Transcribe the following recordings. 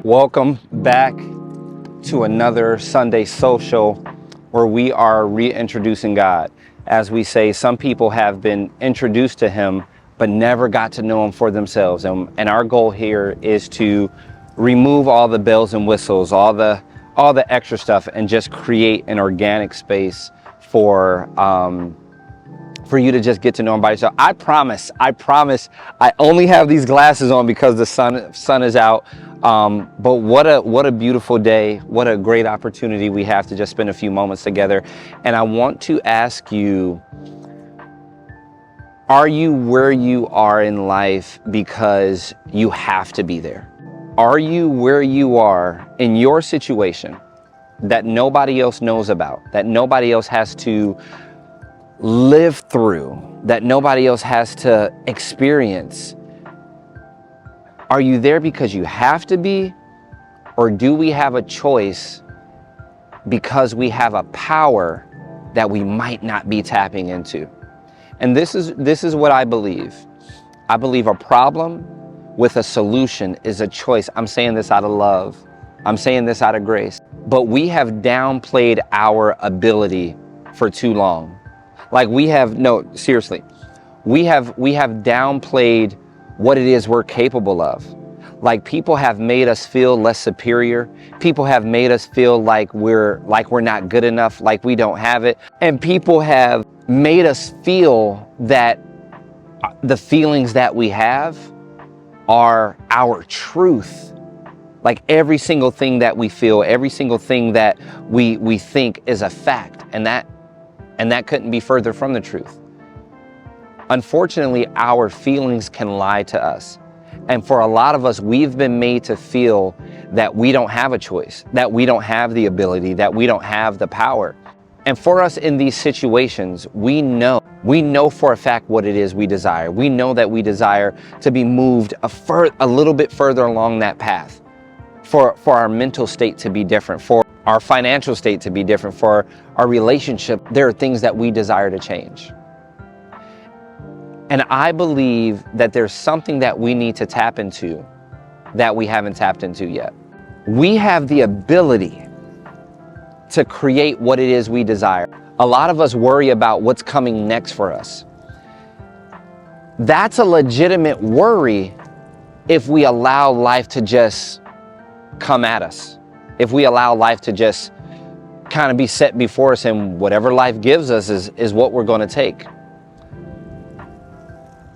Welcome back to another Sunday social where we are reintroducing God. As we say, some people have been introduced to him but never got to know him for themselves. And our goal here is to remove all the bells and whistles, all the extra stuff, and just create an organic space for you to just get to know him by yourself. I promise, I only have these glasses on because the sun is out. But what a beautiful day. What a great opportunity we have to just spend a few moments together. And I want to ask you, are you where you are in life because you have to be there? Are you where you are in your situation that nobody else knows about, that nobody else has to live through, that nobody else has to experience? Are you there because you have to be, or do we have a choice because we have a power that we might not be tapping into? And this is what I believe. I believe a problem with a solution is a choice. I'm saying this out of love. I'm saying this out of grace. But we have downplayed our ability for too long. Like we have downplayed what it is we're capable of. Like people have made us feel less superior. People have made us feel like we're not good enough, like we don't have it. And people have made us feel that the feelings that we have are our truth. Like every single thing that we feel, every single thing that we think is a fact. And that couldn't be further from the truth. Unfortunately, our feelings can lie to us. And for a lot of us, we've been made to feel that we don't have a choice, that we don't have the ability, that we don't have the power. And for us in these situations, we know for a fact what it is we desire. We know that we desire to be moved a little bit further along that path, for our mental state to be different, for our financial state to be different, for our relationship. There are things that we desire to change. And I believe that there's something that we need to tap into that we haven't tapped into yet. We have the ability to create what it is we desire. A lot of us worry about what's coming next for us. That's a legitimate worry if we allow life to just come at us. If we allow life to just kind of be set before us, and whatever life gives us is what we're going to take.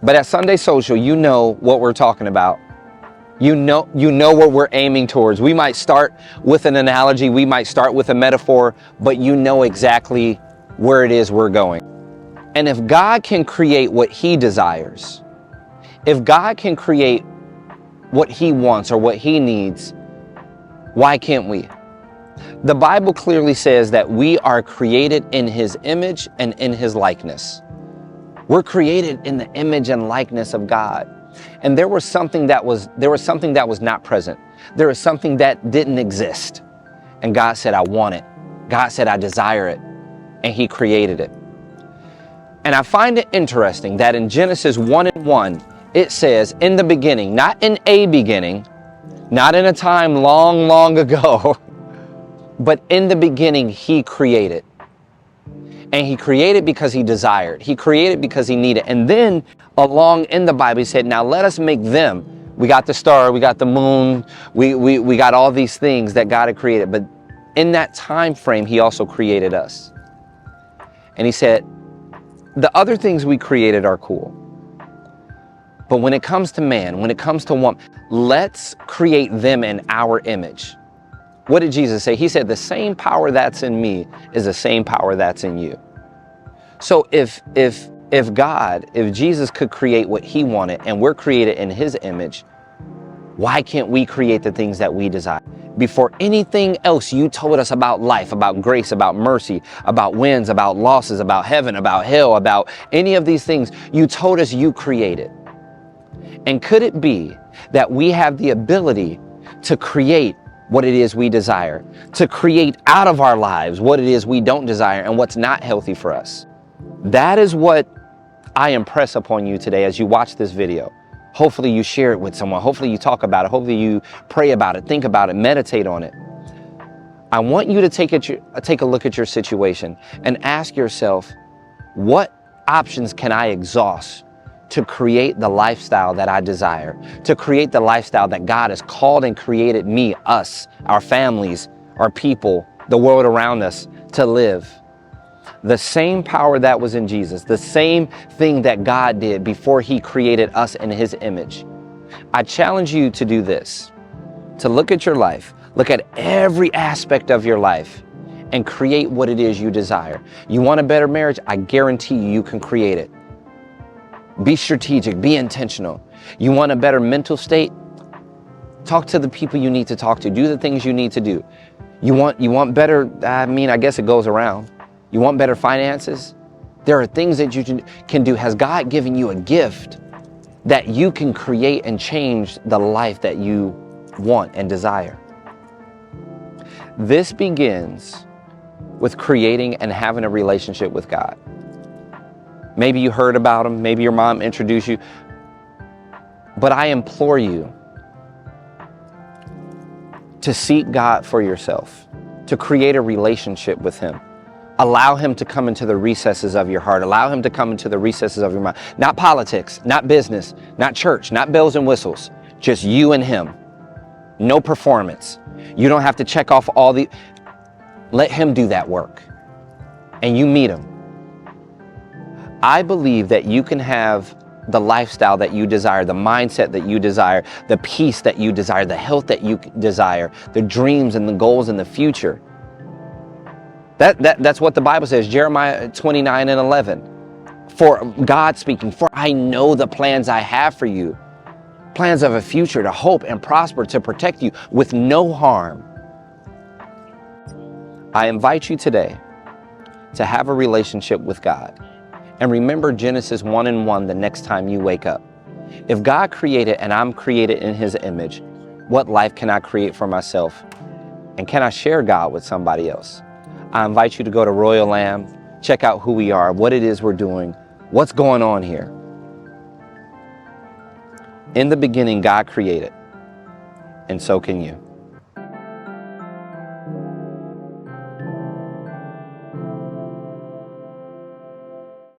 But at Sunday Social, you know what we're talking about. You know what we're aiming towards. We might start with an analogy, we might start with a metaphor, but you know exactly where it is we're going. And if God can create what he desires, if God can create what he wants or what he needs, why can't we? The Bible clearly says that we are created in his image and in his likeness. We're created in the image and likeness of God. And there was something that was not present. There was something that didn't exist. And God said, I want it. God said, I desire it. And he created it. And I find it interesting that in Genesis 1:1, it says, in the beginning, not in a beginning, not in a time long, long ago, but in the beginning, he created. And he created because he desired. He created because he needed. And then along in the Bible, he said, now let us make them. We got the star, we got the moon, we got all these things that God had created. But in that time frame, he also created us. And he said, the other things we created are cool. But when it comes to man, when it comes to woman, let's create them in our image. What did Jesus say? He said, the same power that's in me is the same power that's in you. So if Jesus could create what he wanted and we're created in his image, why can't we create the things that we desire? Before anything else you told us about life, about grace, about mercy, about wins, about losses, about heaven, about hell, about any of these things, you told us you created. And could it be that we have the ability to create what it is we desire, to create out of our lives what it is we don't desire and what's not healthy for us? That is what I impress upon you today as you watch this video. Hopefully you share it with someone. Hopefully you talk about it. Hopefully you pray about it, think about it, meditate on it. I want you to take a look at your situation and ask yourself, what options can I exhaust to create the lifestyle that I desire, to create the lifestyle that God has called and created me, us, our families, our people, the world around us to live? The same power that was in Jesus, the same thing that God did before he created us in his image. I challenge you to do this, to look at your life, look at every aspect of your life and create what it is you desire. You want a better marriage? I guarantee you can create it. Be strategic, be intentional. You want a better mental state? Talk to the people you need to talk to. Do the things you need to do. You want better, I guess it goes around. You want better finances? There are things that you can do. Has God given you a gift that you can create and change the life that you want and desire? This begins with creating and having a relationship with God. Maybe you heard about him, maybe your mom introduced you, but I implore you to seek God for yourself, to create a relationship with him. Allow him to come into the recesses of your heart. Allow him to come into the recesses of your mind. Not politics, not business, not church, not bells and whistles, just you and him. No performance. You don't have to check off let him do that work and you meet him. I believe that you can have the lifestyle that you desire, the mindset that you desire, the peace that you desire, the health that you desire, the dreams and the goals in the future. That's what the Bible says, Jeremiah 29:11. For God speaking, for I know the plans I have for you, plans of a future to hope and prosper, to protect you with no harm. I invite you today to have a relationship with God. And remember Genesis 1:1 the next time you wake up. If God created and I'm created in his image, what life can I create for myself? And can I share God with somebody else? I invite you to go to Royal Lamb, check out who we are, what it is we're doing, what's going on here. In the beginning, God created, and so can you.